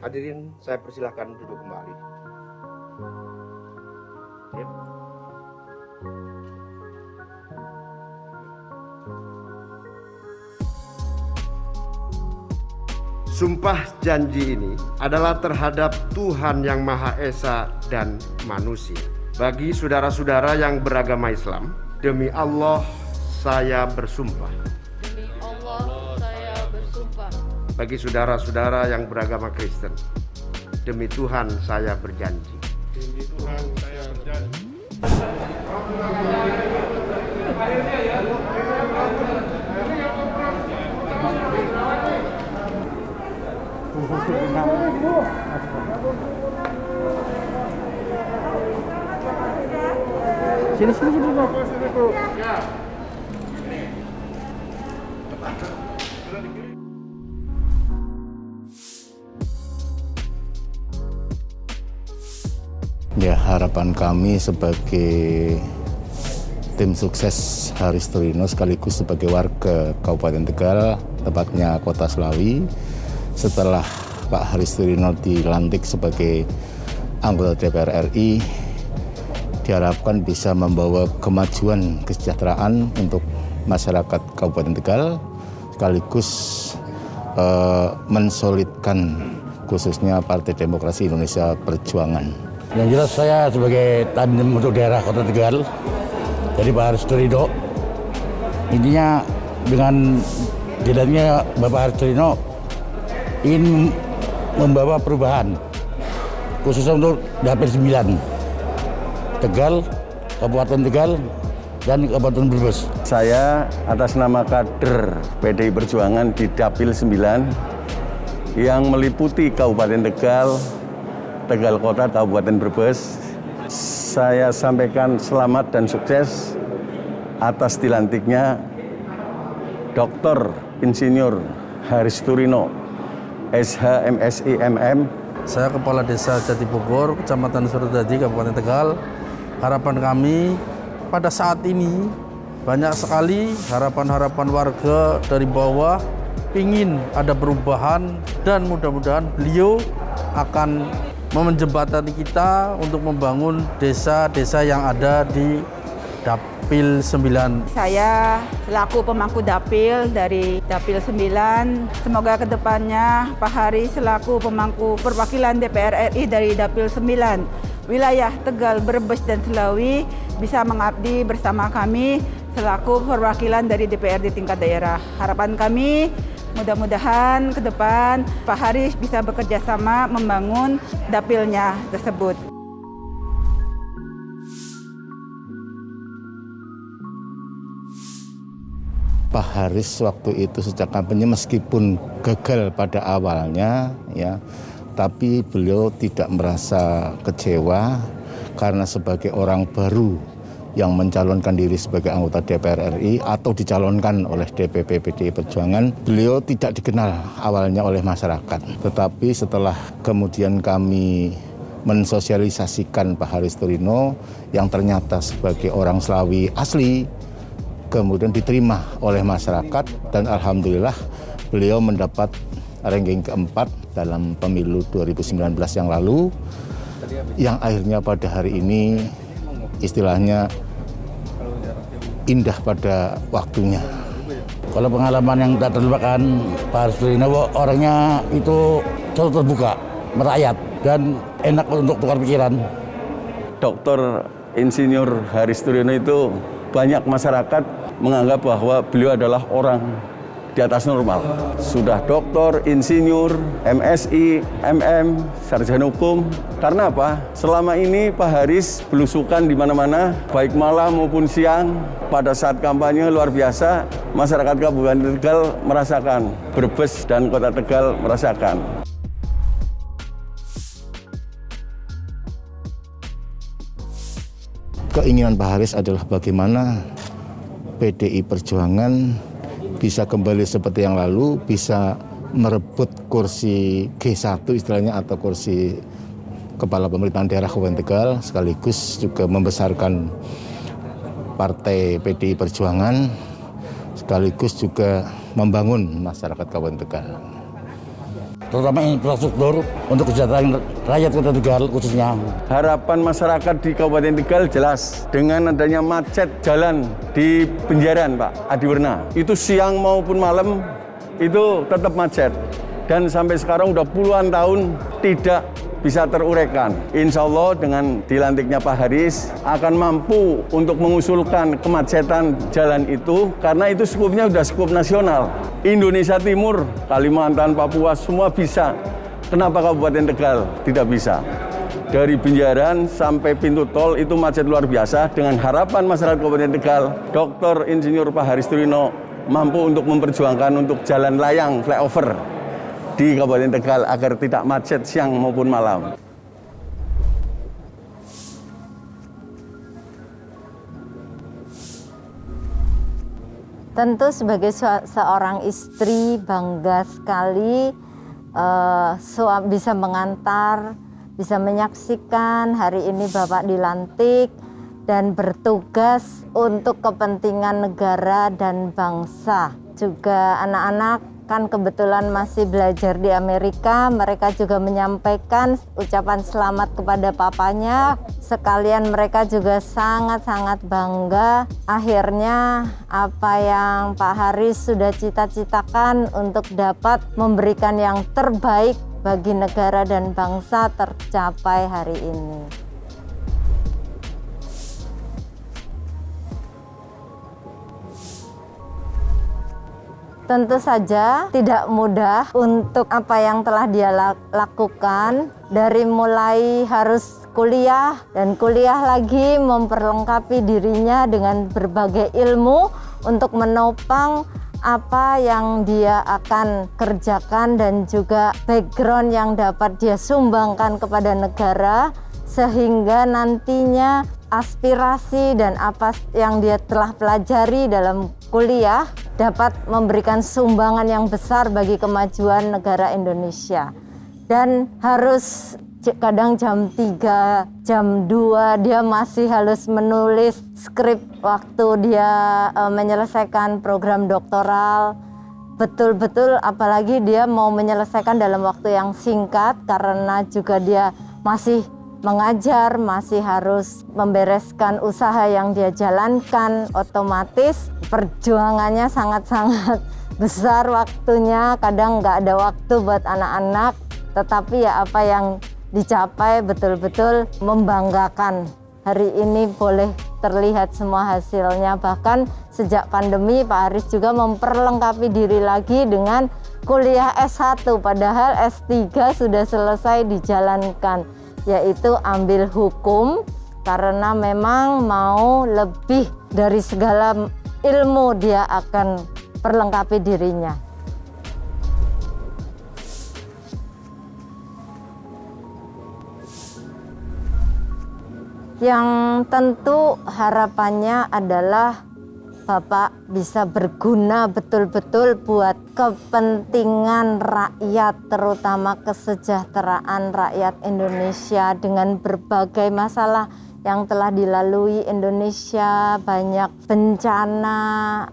Hadirin, saya persilahkan duduk kembali. Yep. Sumpah janji ini adalah terhadap Tuhan Yang Maha Esa dan manusia. Bagi saudara-saudara yang beragama Islam, demi Allah saya bersumpah. Demi Allah saya bersumpah. Bagi saudara-saudara yang beragama Kristen, demi Tuhan saya berjanji. Demi Tuhan saya berjanji. Sini Bu. Ya, harapan kami sebagai tim sukses Haris Turino sekaligus sebagai warga Kabupaten Tegal, tepatnya Kota Slawi, setelah Pak Haris Turino dilantik sebagai anggota DPR RI, diharapkan bisa membawa kemajuan kesejahteraan untuk masyarakat Kabupaten Tegal, sekaligus mensolidkan khususnya Partai Demokrasi Indonesia Perjuangan. Yang jelas saya sebagai tandem untuk daerah Kota Tegal dari Pak Haris Turino, intinya dengan dilantiknya Bapak Haris Turino ingin membawa perubahan khususnya untuk Dapil 9 Tegal, Kabupaten Tegal, dan Kabupaten Brebes. Saya atas nama kader PDI Perjuangan di Dapil 9 yang meliputi Kabupaten Tegal, Tegal Kota, Kabupaten Brebes, saya sampaikan selamat dan sukses atas dilantiknya Dr. Insinyur Haris Turino, SH MSI MM. Saya Kepala Desa Jati Bogor, Kecamatan Suradadi, Kabupaten Tegal. Harapan kami pada saat ini banyak sekali harapan-harapan warga dari bawah ingin ada perubahan, dan mudah-mudahan beliau akan menjembatani kita untuk membangun desa-desa yang ada di Dapil 9. Saya selaku pemangku Dapil dari Dapil 9, semoga kedepannya Pak Haris selaku pemangku perwakilan DPR RI dari Dapil 9, wilayah Tegal, Brebes, dan Slawi bisa mengabdi bersama kami selaku perwakilan dari DPRD tingkat daerah. Harapan kami mudah-mudahan ke depan Pak Haris bisa bekerja sama membangun dapilnya tersebut. Pak Haris waktu itu sejak kampanye meskipun gagal pada awalnya, ya, tapi beliau tidak merasa kecewa karena sebagai orang baru yang mencalonkan diri sebagai anggota DPR RI atau dicalonkan oleh DPP PDI Perjuangan, beliau tidak dikenal awalnya oleh masyarakat. Tetapi setelah kemudian kami mensosialisasikan Pak Haris Turino yang ternyata sebagai orang Slawi asli, kemudian diterima oleh masyarakat, dan alhamdulillah beliau mendapat ranking keempat dalam pemilu 2019 yang lalu, yang akhirnya pada hari ini istilahnya indah pada waktunya. Kalau pengalaman yang tak terlupakan, Pak Haris Turino orangnya itu selalu terbuka, merakyat, dan enak untuk tukar pikiran. Dr. Insinyur Haris Turino itu banyak masyarakat menganggap bahwa beliau adalah orang di atas normal. Sudah doktor, insinyur, MSI, MM, sarjana hukum. Karena apa? Selama ini Pak Haris belusukan di mana-mana, baik malam maupun siang. Pada saat kampanye luar biasa, masyarakat Kabupaten Tegal merasakan, Brebes dan Kota Tegal merasakan. Keinginan Pak Haris adalah bagaimana PDI Perjuangan bisa kembali seperti yang lalu, bisa merebut kursi G1 istilahnya atau kursi Kepala Pemerintahan Daerah Kabupaten Tegal, sekaligus juga membesarkan Partai PDI Perjuangan, sekaligus juga membangun masyarakat Kabupaten Tegal. terutama infrastruktur untuk kesejahteraan rakyat Kota Tegal khususnya. Harapan masyarakat di Kabupaten Tegal jelas dengan adanya macet jalan di Benjaran, Pak Adiwerna. Itu siang maupun malam itu tetap macet. Dan sampai sekarang udah puluhan tahun tidak bisa teruraikan. Insya Allah dengan dilantiknya Pak Haris akan mampu untuk mengusulkan kemacetan jalan itu karena itu skupnya sudah skup nasional. Indonesia Timur, Kalimantan, Papua semua bisa. Kenapa Kabupaten Tegal tidak bisa? Dari Benjaran sampai pintu tol itu macet luar biasa. Dengan harapan masyarakat Kabupaten Tegal, Dr. Insinyur Pak Haris Turino mampu untuk memperjuangkan untuk jalan layang flyover di Kabupaten Tegal agar tidak macet siang maupun malam. Tentu sebagai seorang istri bangga sekali bisa mengantar, bisa menyaksikan hari ini Bapak dilantik dan bertugas untuk kepentingan negara dan bangsa. Juga anak-anak kan kebetulan masih belajar di Amerika, mereka juga menyampaikan ucapan selamat kepada papanya. Sekalian mereka juga sangat-sangat bangga. Akhirnya apa yang Pak Haris sudah cita-citakan untuk dapat memberikan yang terbaik bagi negara dan bangsa tercapai hari ini. Tentu saja tidak mudah untuk apa yang telah dia lakukan, dari mulai harus kuliah dan kuliah lagi memperlengkapi dirinya dengan berbagai ilmu untuk menopang apa yang dia akan kerjakan dan juga background yang dapat dia sumbangkan kepada negara, sehingga nantinya aspirasi dan apa yang dia telah pelajari dalam kuliah dapat memberikan sumbangan yang besar bagi kemajuan negara Indonesia. Dan harus kadang jam 3, jam 2 dia masih harus menulis skrip waktu dia menyelesaikan program doktoral. Betul-betul apalagi dia mau menyelesaikan dalam waktu yang singkat karena juga dia masih mengajar, masih harus membereskan usaha yang dia jalankan, otomatis perjuangannya sangat-sangat besar waktunya, kadang nggak ada waktu buat anak-anak, tetapi ya apa yang dicapai betul-betul membanggakan. Hari ini boleh terlihat semua hasilnya, bahkan sejak pandemi Pak Haris juga memperlengkapi diri lagi dengan kuliah S1, padahal S3 sudah selesai dijalankan, yaitu ambil hukum karena memang mau lebih dari segala ilmu dia akan perlengkapi dirinya. Yang tentu harapannya adalah Bapak bisa berguna betul-betul buat kepentingan rakyat, terutama kesejahteraan rakyat Indonesia dengan berbagai masalah yang telah dilalui Indonesia, banyak bencana,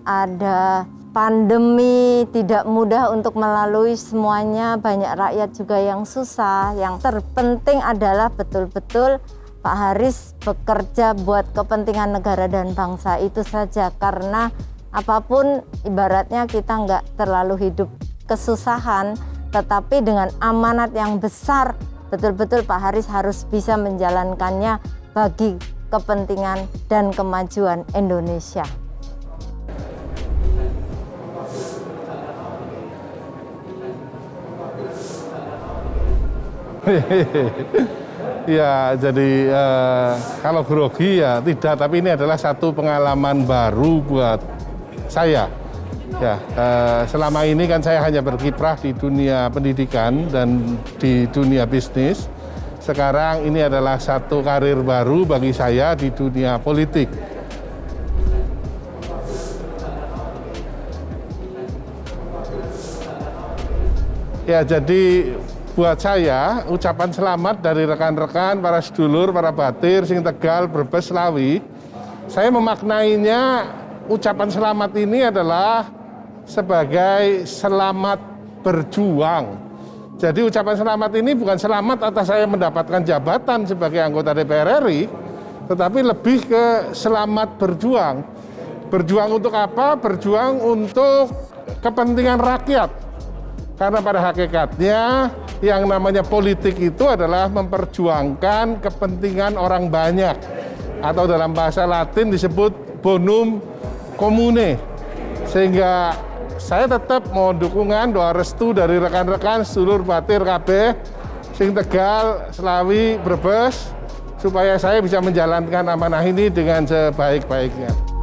ada pandemi, tidak mudah untuk melalui semuanya, banyak rakyat juga yang susah. Yang terpenting adalah betul-betul Pak Haris bekerja buat kepentingan negara dan bangsa, itu saja. Karena apapun ibaratnya kita nggak terlalu hidup kesusahan, tetapi dengan amanat yang besar, betul-betul Pak Haris harus bisa menjalankannya bagi kepentingan dan kemajuan Indonesia. Ya, jadi kalau grogi ya tidak, tapi ini adalah satu pengalaman baru buat saya. Ya, selama ini kan saya hanya berkiprah di dunia pendidikan dan di dunia bisnis. Sekarang ini adalah satu karir baru bagi saya di dunia politik. Ya, jadi buat saya, ucapan selamat dari rekan-rekan, para sedulur, para batir, sing Tegal, Brebes, Lawi. Saya memaknainya, ucapan selamat ini adalah sebagai selamat berjuang Jadi ucapan selamat ini bukan selamat atas saya mendapatkan jabatan sebagai anggota DPR RI, tetapi lebih ke selamat berjuang. Berjuang untuk apa? Berjuang untuk kepentingan rakyat. Karena pada hakikatnya yang namanya politik itu adalah memperjuangkan kepentingan orang banyak. Atau dalam bahasa Latin disebut bonum commune. Sehingga saya tetap mohon dukungan, doa restu dari rekan-rekan sedulur batir KB, sing Tegal, Selawi, Brebes, supaya saya bisa menjalankan amanah ini dengan sebaik-baiknya.